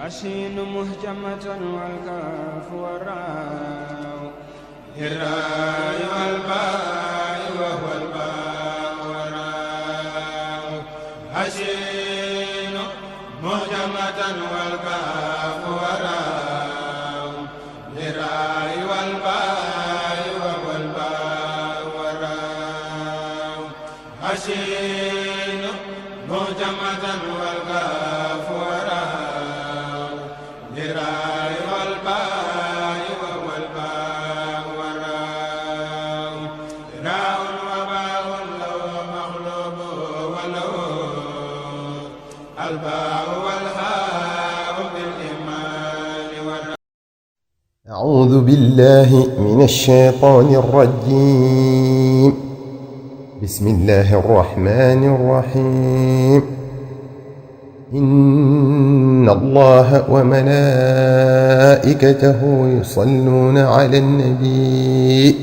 الشين مهجمة والكاف والراء الراء والباء وهو الباء والراء الشين مهجمة والكاف والراء الراء والباء وهو الباء والراء الشين مهجمة والكاف والراء أعوذ بالله من الشيطان الرجيم. بسم الله الرحمن الرحيم. إن الله وملائكته يصلون على النبي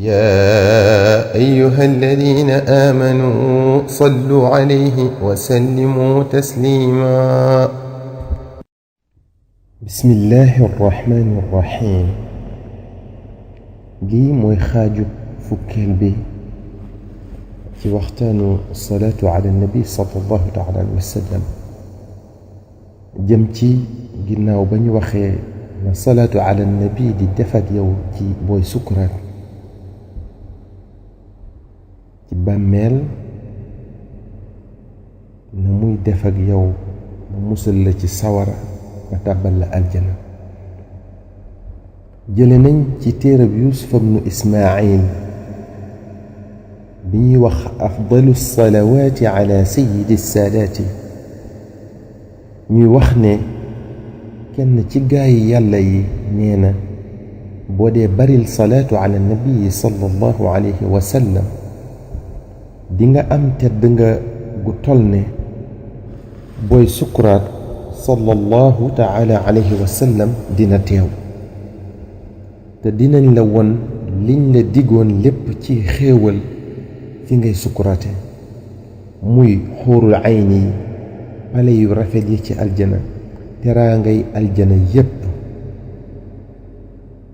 يا أيها الذين آمنوا صلوا عليه وسلموا تسليما. بسم الله الرحمن الرحيم. lii mooy xaaju fukkeel bi ci waxtaanu salaatu ala nabi sallallahu taala alayhi wa sallam jëm ci ginnaaw ba ñu waxee na salaatu ala nabi di def ak yow ci booy sukuraat ci bàmmeel na muy def ak yow na musal la ci sawara ba tàbbal la aljana. jële nañ ci téerab Yuusuf ibnu Ismaayil bi ñuy wax afdalu salawaati ala sayyidi saadaati ñuy wax ne kenn ci gaayi yàlla yi nee na boo dee baril salaatu ala nabii sallallahu alayhi wa sallam di nga am tedd nga gu tol ne booy sukuraat sallallahu taala alayhi wa sallam dina teew te dinañ la won liñ la digoon lépp ci xéewal fi ngay sukuraate muy xuurul ayni yi pale yu rafet yi ci aljana teraangay aljana yépp.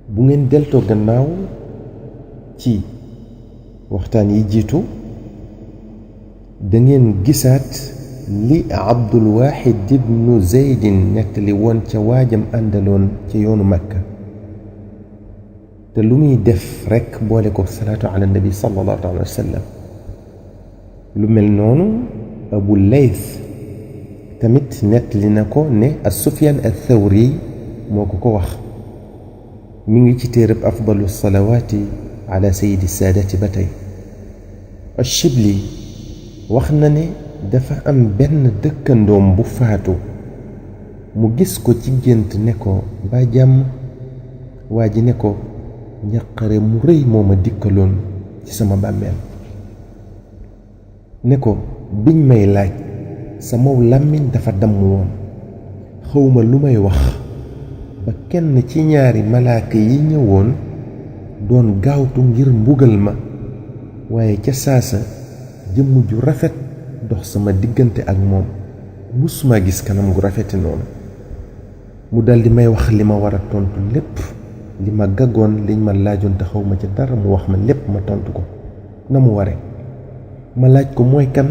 bu ngeen deltoo gannaaw ci waxtaan yi jiitu da ngeen gisaat li Abdul Wahid ibnu Zeydin nettali woon ca waajam àndaloon ca yoonu Makka te lu muy def rekk boole ko salaatu ala nabi sallallahu alayhi wa sallam. lu mel noonu Abu Layth tamit nettali na ko ne as-Sufyaan ath-Thawri moo ko wax. mi ngi ci téereb afdalu salawaati ala sayyidi saadati ba tey. ash-Shibli wax na ne dafa am benn dëkkandoom bu faatu mu gis ko ci gént ne ko mbaa jàmm. waa ji ne ko njaqare mu rëy moo ma dikkaloon ci sama bàmmeel. ne ko biñ may laaj sama làmmiñ dafa damm woon xawma lu may wax ba kenn ci ñaari malaaka yi ñëwoon doon gaawtu ngir mbugal ma waaye ca saasa jëmm ju rafet dox sama diggante ak moom musuma gis kanam gu rafeti noonu. mu daldi may wax li ma war a tontu lépp li ma gaggoon liñ ma laajoon te xaw ma ci dara mu wax ma lépp ma tontu ko na mu ware. ma laaj ko mooy kan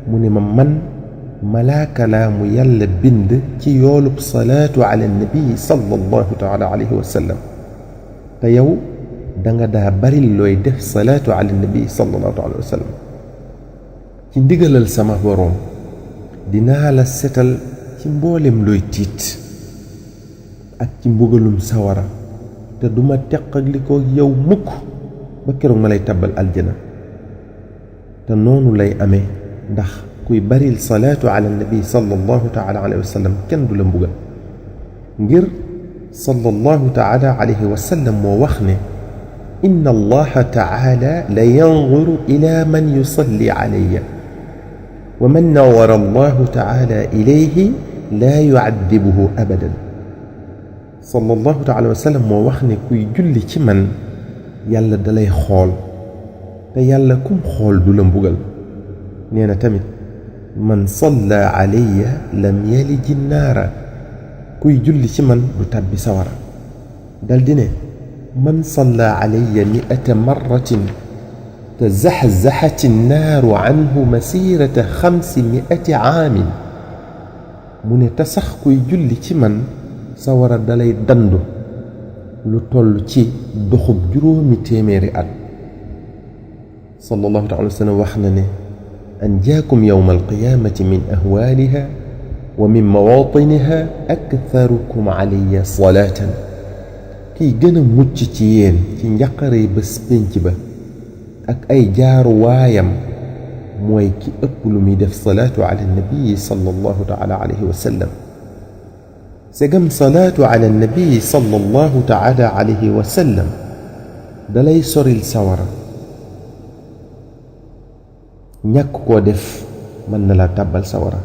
mu ne ma man malaaka laa mu yàlla bind ci yoolub salaatu ala nabi sallallahu taala alayhi wa sallam te yow danga daa bari looy def salaatu ala nabi sallallahu taala alayhi wa sallam. ci ndigalal sama boroom dinaa la setal ci mboolem looy tiit ak ci mbugalum sawara te duma teqali ko yow mukk ba keroog ma lay tabbal aljana. te noonu lay amee ndax kuy baril salaatu ala nabi sallallahu taala alayhi wa sallam kenn du la mbugal ngir sallallahu taala alayhi wa sallam moo wax ne inna allaha taala la yanzuru ila man yusalli alayya wa man nawara allahu taala ilayhi la yu'addibuhu abadan. sallallahu taala wa sallam moo wax ne kuy julli ci man yàlla dalay xool te yàlla kum xool du la mbugal. nee na tamit man salla alayya lam yaliji naara kuy julli ci man du tàbbi sawara daldi ne man salla alayya 100 marratin tazaxzaxat annaaru anhu masirata 500 aamin mu ne te sax kuy julli ci man sawara dalay dandu lu toll ci doxub juróomi téeméeri at sallallahu taala wa sallam wax na ne anjaakum yawma alqiyaamati min ahwaaliha wa min mawaatiniha aktharukum alayya salaatan kiy gën a mucc ci yéen ci njaqarey bés pénc ba ak ay jaaru waayam mooy ki ëpp lu muy def salaatu ala nabii sallallahu taala alayhi wa sallam segam salaatu ala nabii sallallahu taala alayhi wa sallam dalay soril sawara ñàkk koo def mën na la tàbbal sawara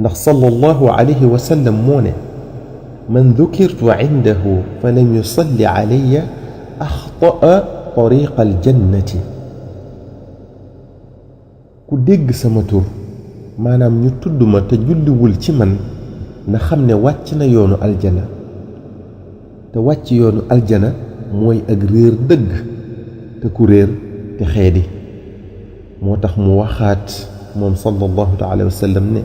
ndax sallallahu alayhi wa sallam moo ne man dukirtu indahu fa lam yusalli alayya axtaa tariqa aljannati ku dégg sama tur maanaam ñu tudd ma te julliwul ci man na xam ne wàcc na yoonu aljana te wàcc yoonu aljana mooy ak réer dëgg te ku réer te xeedi moo tax mu waxaat moom sallallahu taala wa sallam ne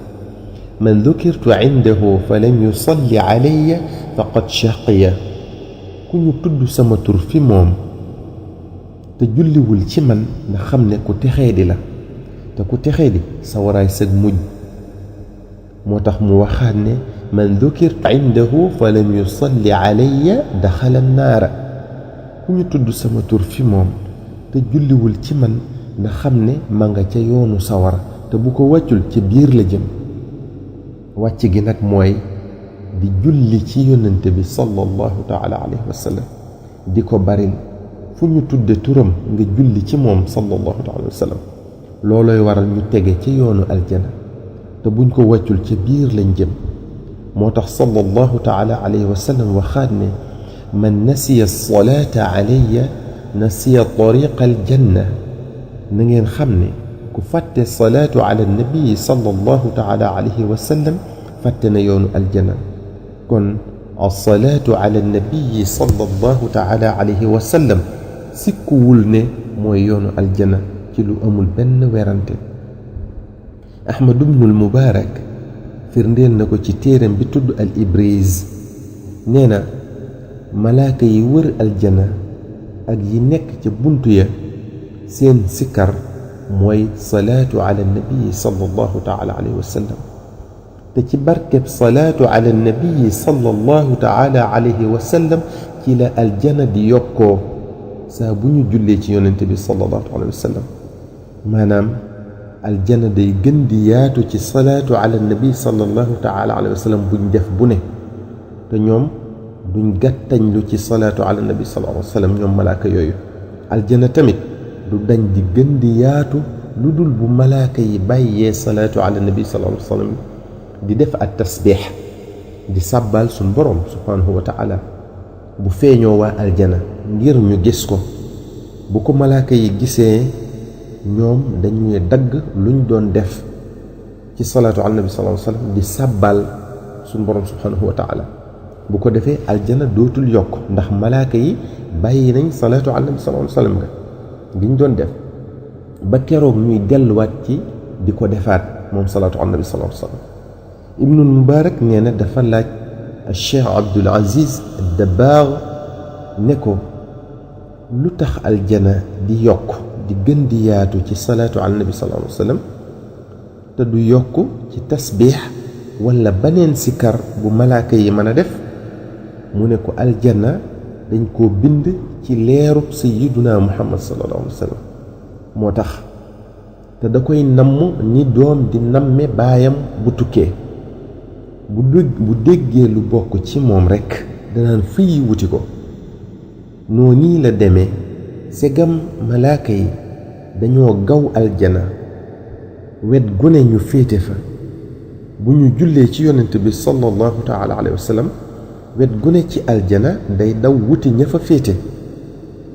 man dukirtu indahu fa lam yusalli alayya faqad shaqiya ku ñu tudd sama tur fi moom te julliwul ci man na xam ne ku texeedi la te ku texeedi sawaraay sëg mujj moo tax mu waxaat ne man dukirtu indahu fa lam yusalli alayya daxala naara ku ñu tudd sama tur fi moom te julliwul ci man na xam ne ma nga ca yoonu sawara te bu ko wàccul ci biir la jëm wàcc gi nag mooy di julli ci yonente bi sallallahu taala alayhi wa sallam di ko baril fu ñu tudde turam nga julli ci moom sallallahu taala wa sallam looloy waral ñu tege ci yoonu aljana te buñ ko wàccul ci biir lañ jëm moo tax sallallahu taala alayhi wa sallam waxaat ne man nasiya salaata alayya nasiya tariqa aljanna na ngeen xam ne ku fàtte salaatu ala nabii sallallahu taala alayhi wa sallam fàtte na yoonu aljana kon alsalaatu ala nabii sallallahu taala alayhi wa sallam sikkuwul ne mooy yoonu aljana ci lu amul benn werante ahmad ibnul mubaarak firndeel na ko ci téeram bi tudd al ibriz nee na malaaka yi wër aljana ak yi nekk ca buntu ya seen sikkar mooy salaatu ala nabii sallallahu taala alayhi wa sallam te ci barkeb salaatu ala nabii sallallahu taala alayhi wa sallam ci la aljana di yokkoo saa bu ñu jullee ci yonente bi sallallahu alayhi wa sallam maanaam aljana day gën di yaatu ci salaatu ala nabii sallallahu taala alayhi wa sallam buñ def bu ne te ñoom duñ gàttañ lu ci salaatu ala nabii sallallahu alayhi wa sallam ñoom malaaka yooyu aljana tamit du dañ di gën di yaatu lu dul bu malaaka yi bàyyee salaatu ala nabi sallallahu alayhi wa sallam di def at tasbix di sàbbal suñ borom subhanahu wa taala bu feeñoo waa aljana ngir ñu gis ko bu ko malaaka yi gisee ñoom dañuy dagg luñ doon def ci salaatu ala nabi sallallahu alayhi wa sallam di sàbbal suñ borom subhanahu wa taala bu ko defee aljana dootul yokk ndax malaaka yi bàyyi nañ salaatu ala nabi sallallahu alayhi wa sallam nga giñ doon def ba keroog ñuy delluwaat ci di ko defaat moom salaatu ala nabi sallallahu alayhi wa sallam ibnul mubaarak nee na dafa laaj cheikh abdul aziz dabbaax ne ko lu tax aljana di yokk di gën di yaatu ci salaatu ala nabi sallallahu alayhi wa sallam te du yokk ci tasbiix wala beneen sikar bu malaaka yi mën a def mu ne ko aljana dañ koo bind ci leerub sayyiduna muhammad sallallahu alayhi wa sallam moo tax te da koy namm ni doom di namme baayam bu tukkee bu déggee lu bokk ci moom rekk danaan fii wuti ko noo nii la demee segam malaaka yi dañoo gaw aljana wet gune ñu féete fa bu ñu jullee ci yonent bi sallallahu taala alayhi wa sallam wet gune ci aljana day daw wuti ña fa féete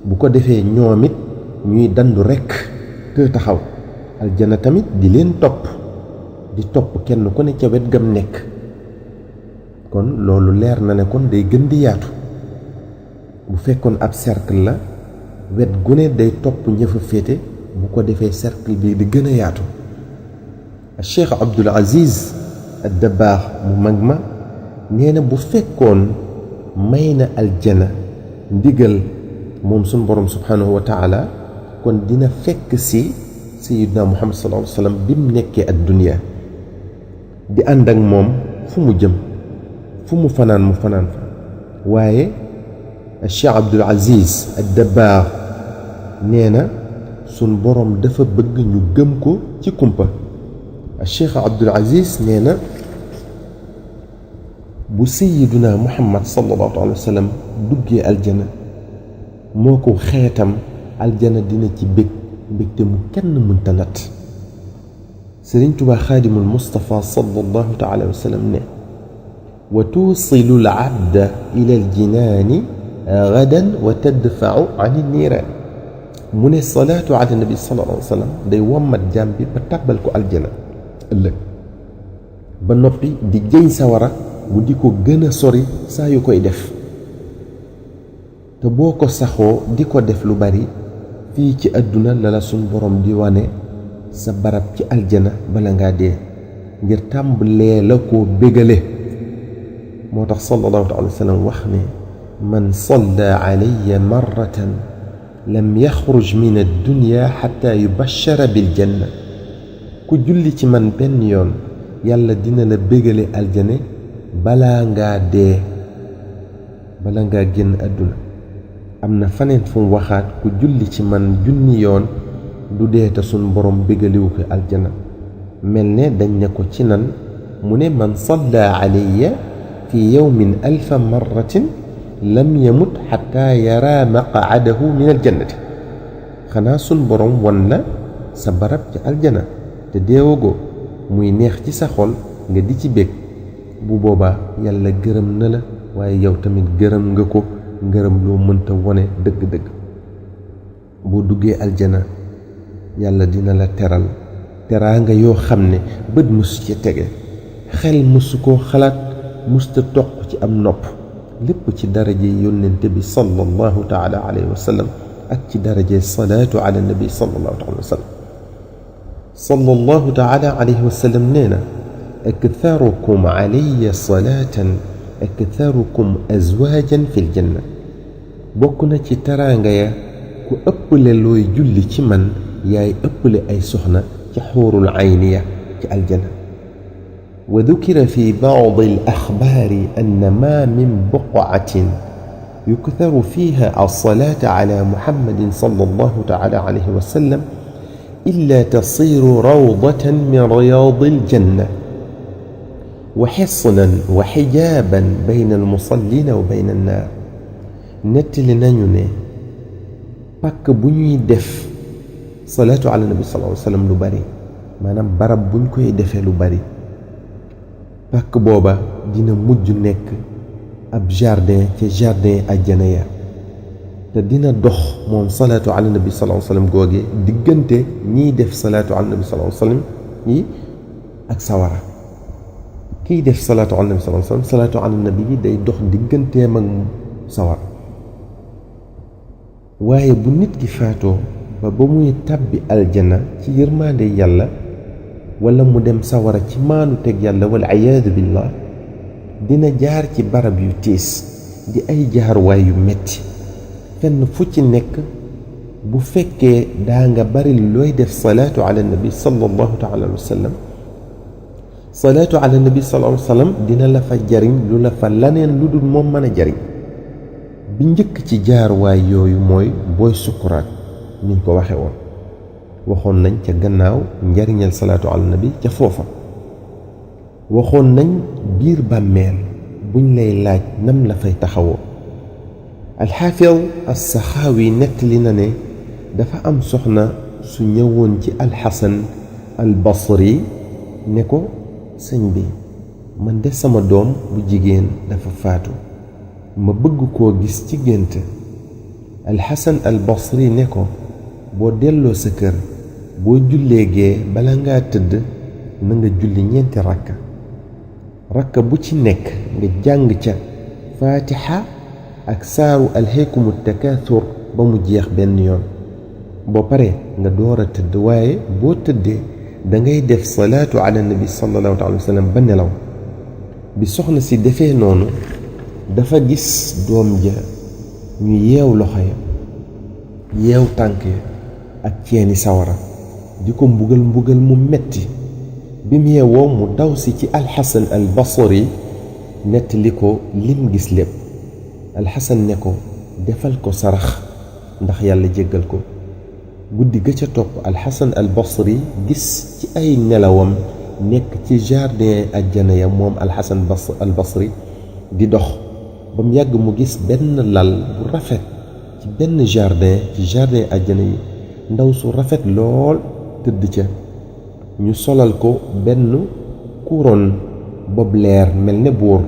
bu ko defee ñoom it ñuy dandu rekk te taxaw aljana tamit di leen topp di topp kenn ku ne ca wet gam nekk kon loolu leer na ne kon day gën di yaatu bu fekkoon ab cercle la wet gu ne day topp ñëfa féete bu ko defee cercle bi di gën a yaatu Cheikh Abdul Aziz Ad-Dabbaax mu mag ma nee na bu fekkoon may na aljana ndigal moom suñ borom subhanahu wa taala kon dina fekk si sayyidina Muhammad sallallahu alayhi wa sallam bi mu nekkee ak dunya di ànd ak moom fu mu jëm fu mu fanaan mu fanaan fa waaye Cheikh Abdul Aziz Ad-Dabbaax nee na suñ borom dafa bëgg ñu gëm ko ci kumpa Cheikh Abdul Aziz nee na bu sayyiduna Muhammad sallallahu alayhi wa sallam duggee aljana moo ko xeetam aljana dina ci bég mbégte mu kenn mënta natt Sëriñ Tuubaa Xaadimul Mustafa sallallahu alayhi wa sallam ne wa tuusilu al abda ila al jinaani gadan wa tadfau an niiraan mu ne salaatu ala nabi sallallahu alayhi wa sallam day wommat jaam bi ba tàbbal ko aljana ëllëg ba noppi di jëñ sawara bu di ko gën a sori saa yu koy def te boo ko saxoo di ko def lu bari fii ci àdduna la la suñ borom di wane sa barab ci aljana bala ngaa dee ngir tàmbalee la ko bégale moo tax sallallahu alayhi wa sallam wax ne man salla alayya marratan lam yaxruj min addunya xatta yubashara bil janna ku julli ci man benn yoon yàlla dina la bégale aljane balaa ngaa dee bala ngaa génn àdduna am na faneen fu mu waxaat ku julli ci man junni yoon du dee te suñ borom bégaliwu ko aljana mel ne dañ ne ko ci nan mu ne man salla alayya fi yawmin alfa marratin lam yamut xataa yara maqaadahu min aljannati xanaa suñ borom won la sa barab ci aljana te deewagoo muy neex ci sa xol nga di ci bég bu boobaa yàlla gërëm na la waaye yow tamit gërëm nga ko ngërëm loo mënta wone dëgg-dëgg boo duggee aljana yàlla dina la teral teraanga yoo xam ne bët mësu ci tege xel mësu koo xalaat mësta toq ci am nopp lépp ci daraje yónnente bi sallallahu taala alayhi wa sallam ak ci daraje salaatu ala nabi sallallahu taala wa sallam sallallahu taala alayhi wa sallam nee na aktharukum alayya salaatan aktharukum azwaajan fil janna bokk na ci teraanga ya ku ëpple looy julli ci man yaay ëpple ay soxna ci xuurul ayniya ci aljana wa dukira fi baadi al axbaari anna ma min buqatin yuktharu fiha alsalaata ala muhammadin sallallahu taala alayhi wa sallam illa tasiru rawdatan min riyaadi aljanna wa xisnan wa xijaaban bayna almusallina wa bayna annaar nettali nañu ne pàkk bu ñuy def salaatu ala nabi sallallahu alayhi wa sallam lu bari maanaam barab buñ koy defee lu bari pàkk booba dina mujj nekk ab jardin ci jardin àjjana ya te dina dox moom salaatu ala nabi sallallahu alayhi wa sallam googe diggante ñiy def salaatu ala nabi sallallahu alayhi wa sallam yi ak sawara kiy def salaatu ala nabi sallallahu alayhi wa sallam salaatu ala nabi bi day dox digganteem ak sawara waaye bu nit ki faatoo ba muy tàbbi aljana ci yërmaande yàlla wala mu dem sawara ci maanu teg yàlla wal iyaadu billah dina jaar ci barab yu tiis di ay jaarwaay yu metti fenn fu ci nekk bu fekkee daa nga bari looy def salaatu ala nabi sallallahu taala alayhi wa sallam salaatu ala nabi sallallahu alayhi wa sallam dina la fa jariñ lu la fa laneen lu dul moom mën a jariñ bi njëkk ci jaarwaay yooyu mooy booy sukkuraat niñ ko waxe woon waxoon nañ ca gannaaw njariñal salaatu ala nabi ca foofa waxoon nañ biir bàmmeel buñ lay laaj nam la fay taxawoo alxaafid as-saxaawi nettali na ne dafa am soxna su ñëwoon ci alxasan al basri ne ko sëñ bi man de sama doom bu jigéen dafa faatu ma bëgg koo gis ci gént alxasan al basri ne ko boo delloo sa kër boo jullee gee bala ngaa tëdd na nga julli ñeenti rakka bu ci nekk nga jàng ca fatiha ak saaru alhaykumu takathur ba mu jeex benn yoon boo paree nga door a tëdd waaye boo tëddee da ngay def salaatu ala nabi sallallahu alayhi wa sallam ba nelaw bi soxna si defee noonu dafa gis doom ja ñu yeew loxo ya yeew tànk ya ak ceeni sawara di ko mbugal mu metti bi mu yeewoo mu daw si ci alxasan al basri nettali ko lim gis lépp alxasan ne ko defal ko sarax ndax yàlla jéggal ko guddi ga ca topp alxasan al basri gis ci ay nelawam nekk ci jardin ajjana ya moom alxasan al basri di dox ba mu yàgg mu gis benn lal bu rafet ci benn jardin ajjana yi ndaw su rafet lool tëdd ca ñu solal ko benn couronne bob leer mel ne buur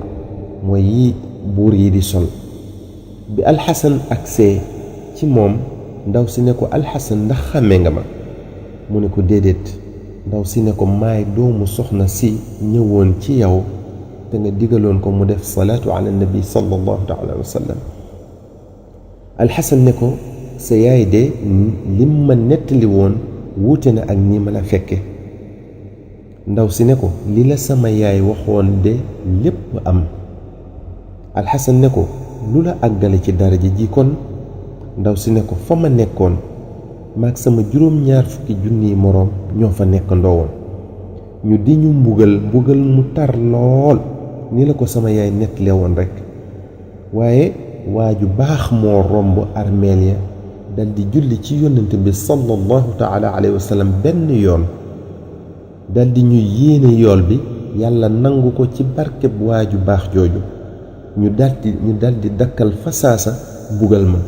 mooy yi buur yi di sol bi alxasan agsee ci moom ndaw si ne ko alxasan ndax xàmmee nga ma mu ne ko déedéet ndaw si ne ko maay doomu soxna si ñëwoon ci yow te nga digaloon ko mu def salaatu ala nabi sallallahu taala wa sallam alxasan ne ko sa yaay de lim ma nettali woon wuute na ak ni ma la fekke ndaw si ne ko li la sama yaay waxoon de lépp am alxasan ne ko lu la àggale ci daraja ji kon ndaw si ne ko fa ma nekkoon maag sama juróom-ñaar fukki junniy moroom ñoo fa nekk ndoowoon ñu di ñu mbugal mu tar lool ni la ko sama yaay nettalee woon rekk waaye waa ju baax moo romb armeel ya dal di julli ci yonent bi sallallahu taala alayhi wa sallam benn yoon dal di ñu yéene yool bi yàlla nangu ko ci barkeb waa ju baax jooju ñu daldi dakkal fasaasa bugal ma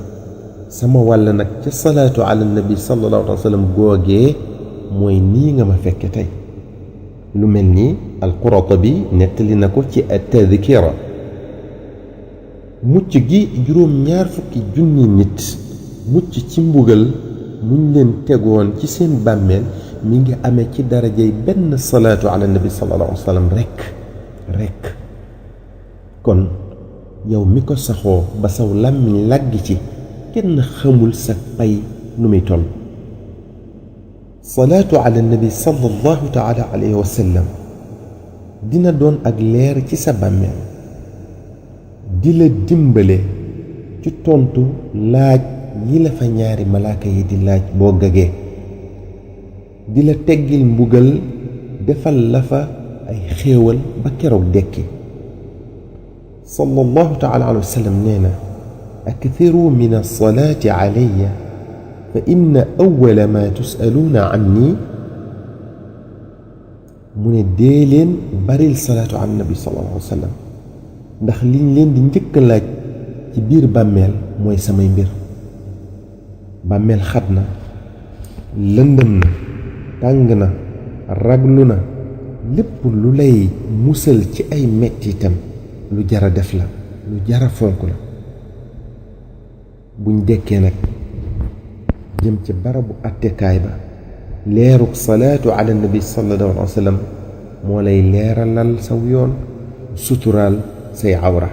sama wàll nag ca salaatu ala nabi sallallahu alayhi wa sallam googee mooy nii nga ma fekke tey lu mel ni al-Qurtubi nettali na ko ci at-Tadhkira mucc gi juróom-ñaar fukki junni nit mucc ci mbugal muñ leen tegoon ci seen bàmmeel mi ngi amee ci darajay benn salaatu ala nabi sallallahu alayhi wa sallam rekk kon yow mi ko saxoo ba saw làmmiñ làggi ci kenn xamul sa pay nu muy toll salaatu ala nabi sallallahu taala alayhi wa sallam dina doon ak leer ci sa bàmmeel di la dimbale ci tontu laaj yi la fa ñaari malaaka yi di laaj boo gagee di la teggil mbugal defal la fa ay xéewal ba keroog dekki sallallahu taala alayhi wa sallam nee na akthiru min as-salaati alayya fa inna awwala ma tus'aluuna anni mu ne dee leen baril salaatu ala nabi sallallahu alayhi wa sallam ndax liñ leen di njëkk laaj ci biir bàmmeel mooy samay mbir bàmmeel xat na lëndëm na tàng na raglu na lépp lu lay musal ci ay mettitam lu jara def la lu jara fonk la buñ dekkee nag jëm ci barabu attekaay ba leeruk salaatu ala nabi sallallahu alayhi wa sallam moo lay leeralal saw yoon suturaal say awra